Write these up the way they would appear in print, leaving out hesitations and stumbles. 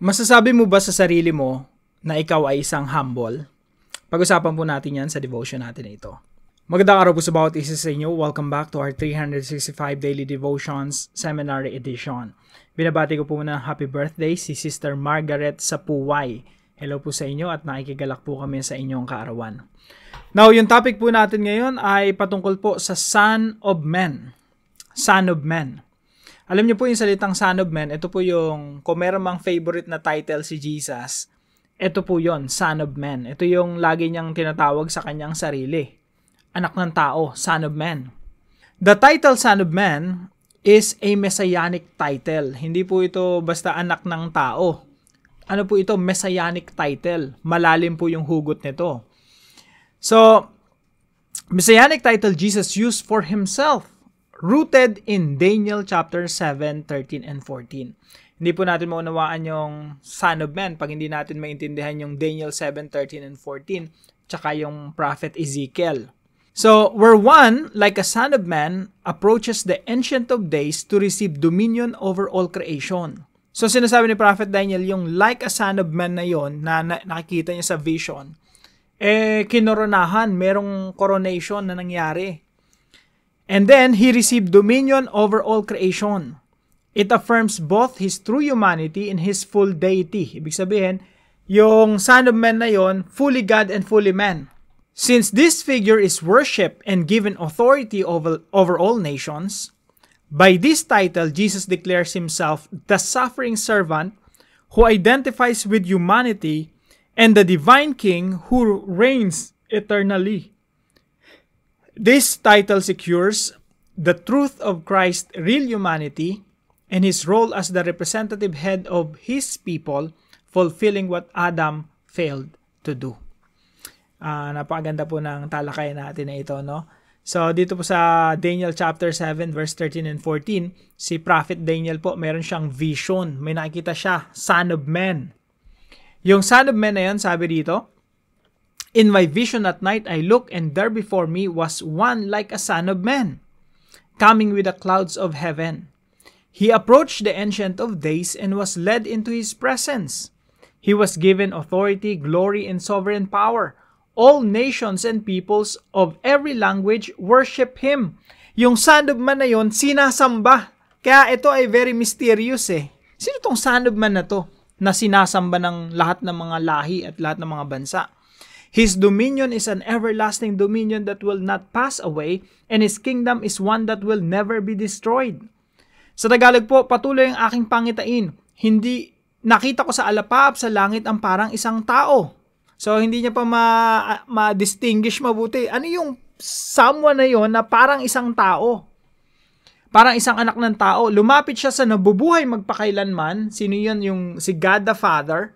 Masasabi mo ba sa sarili mo na ikaw ay isang humble? Pag-usapan po natin yan sa devotion natin na ito. Magandang araw po sa bawat isa sa inyo. Welcome back to our 365 Daily Devotions Seminary Edition. Binabati ko po muna happy birthday si Sister Margaret Sapuway. Hello po sa inyo at nakikigalak po kami sa inyong kaarawan. Now, yung topic po natin ngayon ay patungkol po sa Son of Man. Son of Man. Alam niyo po yung salitang Son of Man, ito po yung, kung meron mang favorite na title si Jesus, ito po yon, Son of Man. Ito yung lagi niyang tinatawag sa kanyang sarili. Anak ng tao, Son of Man. The title Son of Man is a messianic title. Hindi po ito basta anak ng tao. Ano po ito? Messianic title. Malalim po yung hugot nito. So, messianic title Jesus used for himself, rooted in Daniel chapter 7, 13, and 14. Hindi po natin maunawaan yung Son of Man pag hindi natin maintindihan yung Daniel 7, 13, and 14, tsaka yung prophet Ezekiel. So, where one, like a son of man, approaches the Ancient of Days to receive dominion over all creation. So, sinasabi ni Prophet Daniel, yung like a son of man na yon na nakikita niya sa vision, kinoronahan, merong coronation na nangyari. And then, he received dominion over all creation. It affirms both his true humanity and his full deity. Ibig sabihin, yung Son of Man na yon, fully God and fully man. Since this figure is worshipped and given authority over all nations, by this title, Jesus declares himself the suffering servant who identifies with humanity and the divine king who reigns eternally. This title secures the truth of Christ's real humanity and his role as the representative head of his people, fulfilling what Adam failed to do. Napakaganda po ng talakayan natin na ito, no? So, dito po sa Daniel chapter 7, verse 13 and 14, si Prophet Daniel po, meron siyang vision. May nakikita siya, Son of Man. Yung Son of Man na yun, sabi dito, in my vision at night, I looked, and there before me was one like a son of man, coming with the clouds of heaven. He approached the Ancient of Days and was led into his presence. He was given authority, glory, and sovereign power. All nations and peoples of every language worship him. Yung Son of Man na yun, sinasamba. Kaya ito ay very mysterious eh. Sino tong Son of Man na to na sinasamba ng lahat ng mga lahi at lahat ng mga bansa? His dominion is an everlasting dominion that will not pass away, and his kingdom is one that will never be destroyed. Sa Tagalog po, patuloy ang aking pangitain. Hindi nakita ko sa alapap sa langit ang parang isang tao. So, hindi niya pa ma-distinguish mabuti. Ano yung someone na yon na parang isang tao? Parang isang anak ng tao. Lumapit siya sa nabubuhay magpakailanman. Sino yun? Yung si God the Father,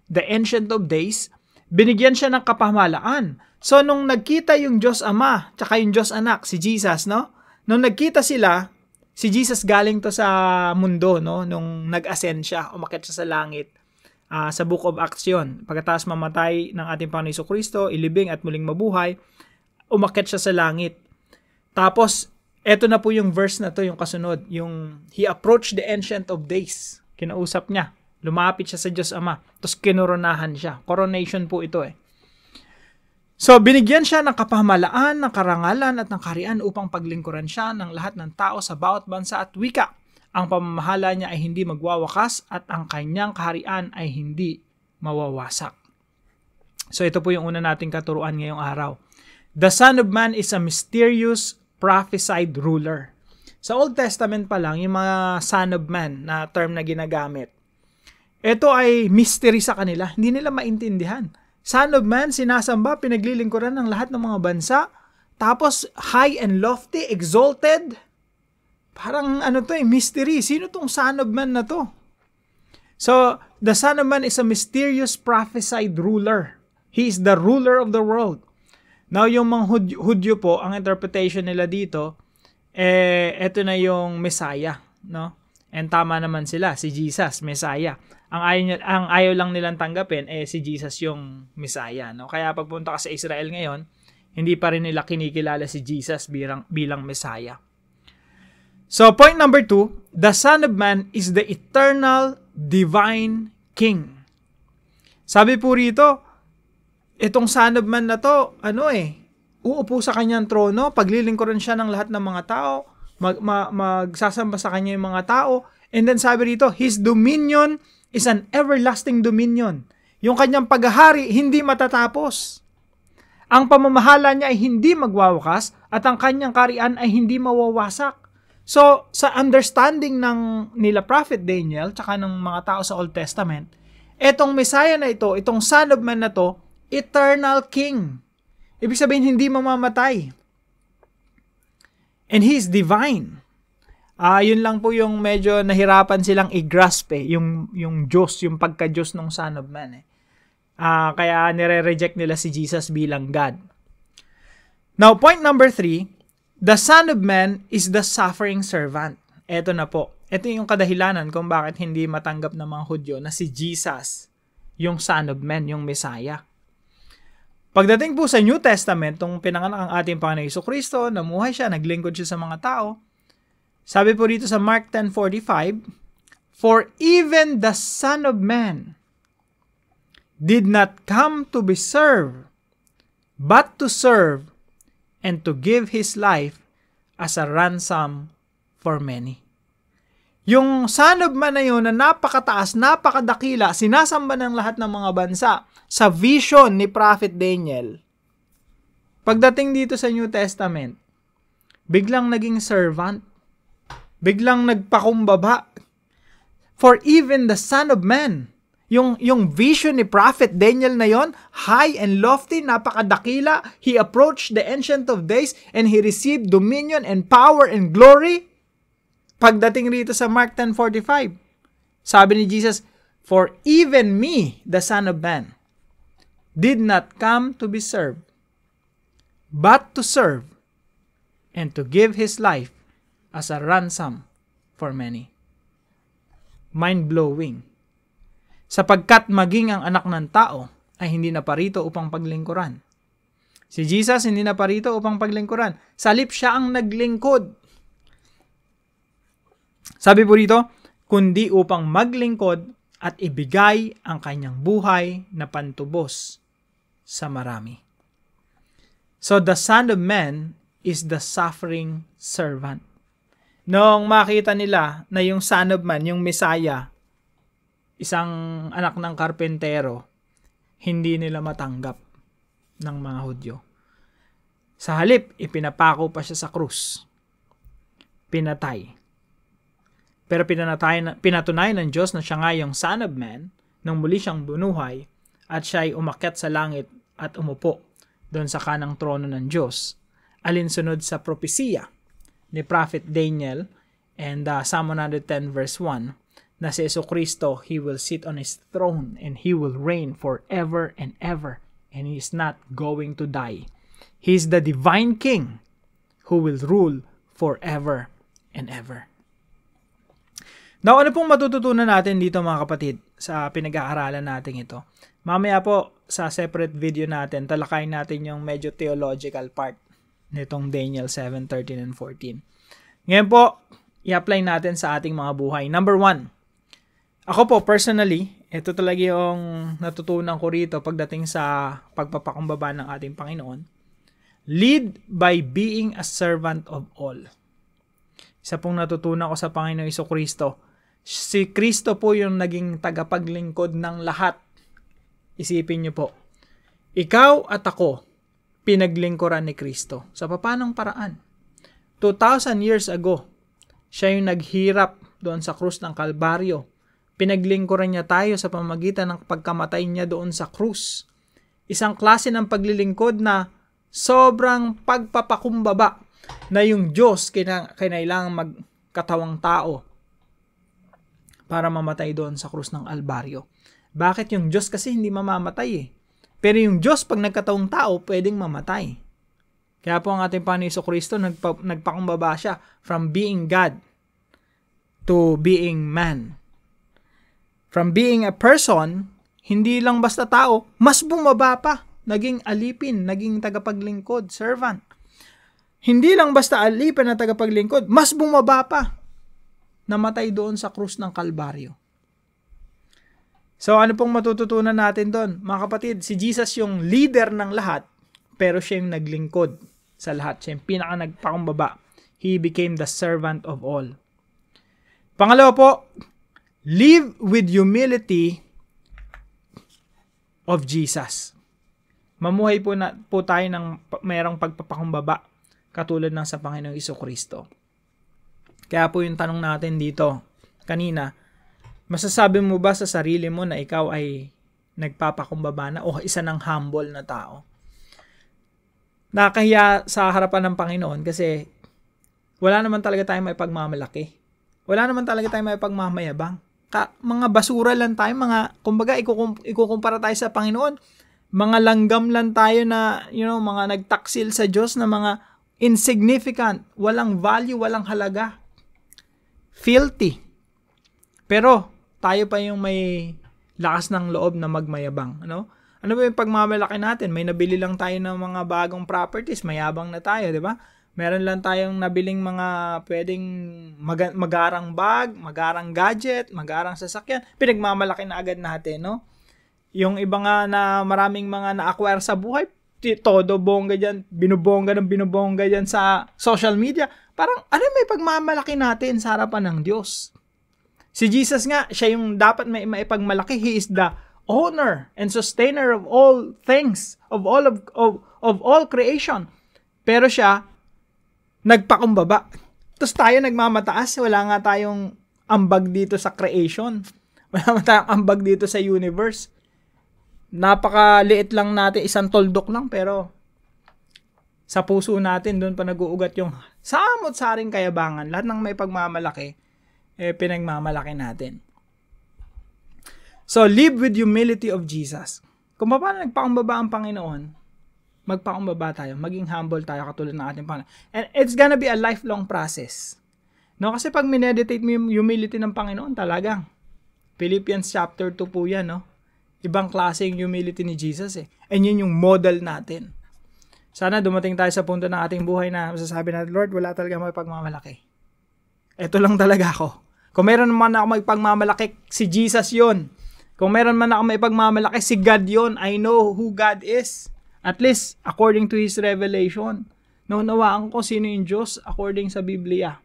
the Ancient of Days. Binigyan siya ng kapamahalaan. So, nung nagkita yung Diyos Ama, tsaka yung Diyos Anak, si Jesus, no? Nung nagkita sila, si Jesus galing to sa mundo, no? Nung nag-ascend siya, umakyat siya sa langit. Sa Book of Acts yun. Pagkatapos mamatay ng ating Panginoon Jesucristo, ilibing at muling mabuhay, umakyat siya sa langit. Tapos, eto na po yung verse na to, yung kasunod. Yung, he approached the Ancient of Days. Kinausap niya. Lumapit siya sa Diyos Ama. Tapos kinoronahan siya. Coronation po ito eh. So, binigyan siya ng kapamahalaan, ng karangalan at ng kaharian upang paglingkuran siya ng lahat ng tao sa bawat bansa at wika. Ang pamamahala niya ay hindi magwawakas at ang kanyang kaharian ay hindi mawawasak. So, ito po yung una nating katuruan ngayong araw. The Son of Man is a mysterious prophesied ruler. Sa Old Testament pa lang, yung mga Son of Man na term na ginagamit, ito ay mystery sa kanila. Hindi nila maintindihan. Son of Man, sinasamba, pinaglilingkuran ng lahat ng mga bansa. Tapos, high and lofty, exalted. Parang ano to eh, mystery. Sino tong Son of Man na to? So, the Son of Man is a mysterious prophesied ruler. He is the ruler of the world. Now, yung mga Hudyo po, ang interpretation nila dito, eto na yung Messiah, no? And tama naman sila, si Jesus, Messiah. Ang ayaw lang nilang tanggapin si Jesus yung Messiah, no? Kaya pagpunta ka sa Israel ngayon, hindi pa rin nila kinikilala si Jesus bilang Messiah. So point number 2, the Son of Man is the eternal divine king. Sabi po rito, itong Son of Man na to, uupo sa kanyang trono, paglilingkuran siya ng lahat ng mga tao, magsasamba sa kanya yung mga tao, and then sabi rito, his dominion is an everlasting dominion. Yung kanyang paghahari, hindi matatapos. Ang pamamahala niya ay hindi magwawakas, at ang kanyang karian ay hindi mawawasak. So, sa understanding nila Prophet Daniel, tsaka ng mga tao sa Old Testament, etong Messiah na ito, itong Son of Man na to, eternal King. Ibig sabihin, hindi mamamatay. And He is divine. Yun lang po yung medyo nahirapan silang i-grasp yung Diyos, yung pagka-Diyos ng Son of Man. Kaya nire-reject nila si Jesus bilang God. Now, point number 3, the Son of Man is the suffering servant. Ito na po. Ito yung kadahilanan kung bakit hindi matanggap ng mga Hudyo na si Jesus, yung Son of Man, yung Messiah. Pagdating po sa New Testament, nung pinanganak ang ating Panginoon Jesucristo, namuhay siya, naglingkod siya sa mga tao, sabi po dito sa Mark 10:45, for even the Son of Man did not come to be served, but to serve and to give His life as a ransom for many. Yung Son of Man na yun na napakataas, napakadakila, sinasamba ng lahat ng mga bansa sa vision ni Prophet Daniel. Pagdating dito sa New Testament, biglang naging servant, biglang nagpakumbaba. For even the Son of Man, yung vision ni Prophet Daniel na yon, high and lofty, napakadakila, he approached the Ancient of Days and he received dominion and power and glory. Pagdating rito sa Mark 10:45, sabi ni Jesus, for even me, the Son of Man, did not come to be served, but to serve, and to give His life as a ransom for many. Mind-blowing. Sapagkat maging ang anak ng tao ay hindi na parito upang paglingkuran. Si Jesus hindi na parito upang paglingkuran. Salip siya ang naglingkod. Sabi po rito, kundi upang maglingkod at ibigay ang kanyang buhay na pantubos sa marami. So the Son of Man is the suffering servant. Noong makita nila na yung Son of Man, yung Messiah, isang anak ng karpentero, hindi nila matanggap ng mga Hudyo. Sa halip, ipinapako pa siya sa krus. Pinatay. Pero pinatunayan ng Diyos na siya nga yung Son of Man nang muli siyang bunuhay at siya ay umakyat sa langit at umupo doon sa kanang trono ng Diyos. Alinsunod sa propesiya ni Prophet Daniel and Psalm 110 verse 1 na si Jesucristo, He will sit on His throne and He will reign forever and ever and He is not going to die. He is the divine King who will rule forever and ever. Now, ano pong matututunan natin dito mga kapatid sa pinag-aaralan natin ito? Mamaya po sa separate video natin, talakayin natin yung medyo theological part nitong Daniel 7, 13, and 14. Ngayon po, i-apply natin sa ating mga buhay. Number 1, ako po personally, ito talaga yung natutunan ko rito pagdating sa pagpapakumbaba ng ating Panginoon. Lead by being a servant of all. Isa pong natutunan ko sa Panginoon Jesucristo, si Kristo po yung naging tagapaglingkod ng lahat. Isipin niyo po, ikaw at ako, pinaglingkuran ni Kristo. Sa papanong paraan? 2,000 years ago, siya yung naghirap doon sa krus ng Kalbaryo. Pinaglingkuran niya tayo sa pamamagitan ng pagkamatay niya doon sa krus. Isang klase ng paglilingkod na sobrang pagpapakumbaba na yung Diyos kinailangan magkatawang tao para mamatay doon sa krus ng Kalbaryo. Bakit yung Diyos kasi hindi mamamatay Pero yung Diyos pag nagkatawang tao, pwedeng mamatay. Kaya po ang ating Panginoon Jesucristo, nagpakumbaba siya from being God to being man. From being a person, hindi lang basta tao, mas bumaba pa. Naging alipin, naging tagapaglingkod, servant. Hindi lang basta alipin na tagapaglingkod, mas bumaba pa. Namatay doon sa krus ng Kalbaryo. So ano pong matututunan natin doon? Mga kapatid, si Jesus yung leader ng lahat, pero siya yung naglingkod sa lahat. Siya yung pinaka nagpakumbaba. He became the servant of all. Pangalawa po, live with humility of Jesus. Mamuhay po tayo ng mayroong pagpapakumbaba katulad ng sa Panginoong Jesucristo. Kaya po yung tanong natin dito kanina, masasabi mo ba sa sarili mo na ikaw ay nagpapakumbaba na o isa ng humble na tao? Nakakahiya sa harapan ng Panginoon kasi wala naman talaga tayong may pagmamalaki. Wala naman talaga tayong may pagmamayabang. Mga basura lang tayo, kumbaga ikukumpara tayo sa Panginoon. Mga langgam lang tayo na, mga nagtaksil sa Diyos na mga insignificant, walang value, walang halaga. Filthy. Pero tayo pa yung may lakas ng loob na magmayabang, Ano ba yung pagmamalaki natin? May nabili lang tayo ng mga bagong properties, mayabang na tayo, di ba? Meron lang tayong nabiling mga pwedeng magarang bag, magarang gadget, magarang sasakyan. Pinagmamalaki na agad natin, no? Yung iba nga na maraming mga na-acquire sa buhay, todo bongga dyan, binubongga dyan sa social media. Parang, may pagmamalaki natin sa harapan ng Diyos? Si Jesus nga, siya yung dapat may maipagmalaki. He is the owner and sustainer of all things, of all creation. Pero siya, nagpakumbaba. Tapos tayo nagmamataas, wala nga tayong ambag dito sa creation. Wala nga tayong ambag dito sa universe. Napakaliit lang natin, isang toldok lang, pero sa puso natin, doon pa nag-uugat yung samot-saring kayabangan. Lahat ng may pagmamalaki, pinagmamalaki natin. So, live with humility of Jesus. Kung paano nagpakumbaba ang Panginoon, magpakumbaba tayo, maging humble tayo katulad ng ating Panginoon. And it's gonna be a lifelong process. No, kasi pag mineditate mo yung humility ng Panginoon, talagang Philippians chapter 2 po yan, no? Ibang klase yung humility ni Jesus eh. And yun yung model natin. Sana dumating tayo sa punto ng ating buhay na masasabi natin, Lord, wala talaga may pagmamalaki. Ito lang talaga ako. Kung meron man ako may pagmamalaki, si Jesus yun. Kung meron man ako may pagmamalaki, si God yun. I know who God is. At least, according to His revelation. Naunawaan ko sino yung Diyos according sa Biblia.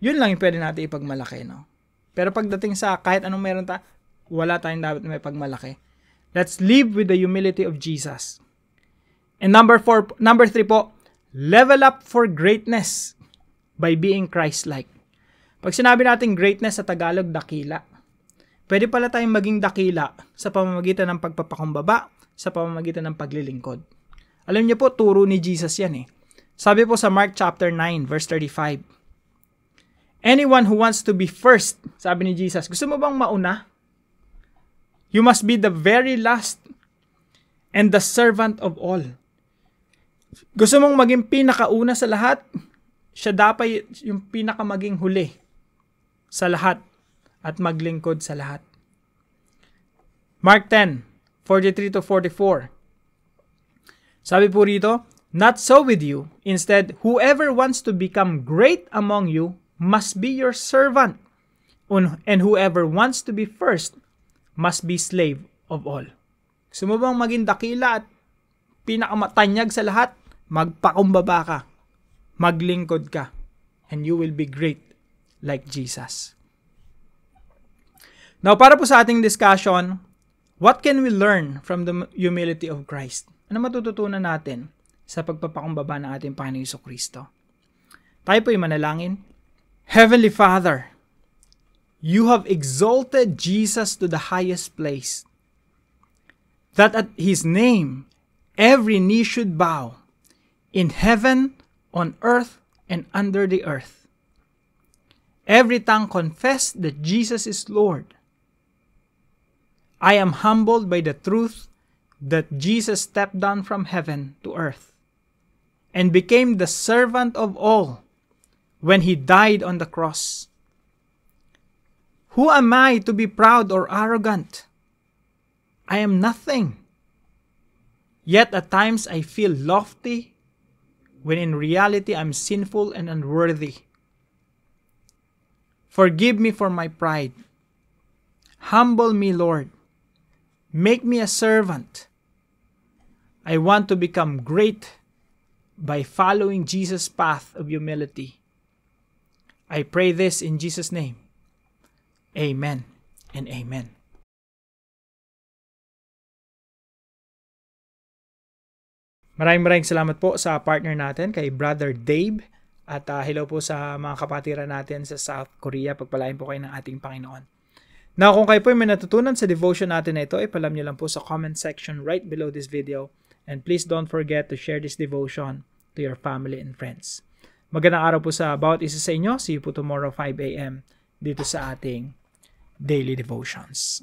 Yun lang yung pwede natin ipagmalaki, no? Pero pagdating sa kahit anong meron wala tayong dapat may pagmalaki. Let's live with the humility of Jesus. And number 3 po, level up for greatness by being Christ-like. Pag sinabi natin greatness sa Tagalog, dakila. Pwede pala tayong maging dakila sa pamamagitan ng pagpapakumbaba, sa pamamagitan ng paglilingkod. Alam niyo po, turo ni Jesus yan eh. Sabi po sa Mark chapter 9, verse 35, anyone who wants to be first, sabi ni Jesus, gusto mo bang mauna? You must be the very last and the servant of all. Gusto mong maging pinakauna sa lahat? Siya dapat yung pinakamaging huli sa lahat at maglingkod sa lahat. Mark 10:43-44. Sabi po rito, not so with you. Instead, whoever wants to become great among you must be your servant. And whoever wants to be first must be slave of all. Gusto mo bang maging dakila at pinakamatanyag sa lahat? Magpakumbaba ka. Maglingkod ka. And you will be great like Jesus. Now, para po sa ating discussion, what can we learn from the humility of Christ? Ano matututunan natin sa pagpapakumbaba ng ating Panginoong Jesucristo? Tayo po'y manalangin. Heavenly Father, you have exalted Jesus to the highest place, that at His name every knee should bow, in heaven, on earth, and under the earth. Every tongue confess that Jesus is Lord. I am humbled by the truth that Jesus stepped down from heaven to earth and became the servant of all when He died on the cross. Who am I to be proud or arrogant? I am nothing. Yet at times I feel lofty when in reality I'm sinful and unworthy. Forgive me for my pride. Humble me, Lord. Make me a servant. I want to become great by following Jesus' path of humility. I pray this in Jesus' name. Amen and amen. Maraming salamat po sa partner natin, kay Brother Dave. At hello po sa mga kapatiran natin sa South Korea. Pagpalain po kayo ng ating Panginoon. Now, kung kayo po may natutunan sa devotion natin na ito, ipalam nyo lang po sa comment section right below this video. And please don't forget to share this devotion to your family and friends. Magandang araw po sa bawat isa sa inyo. See you po tomorrow 5 a.m. dito sa ating Daily Devotions.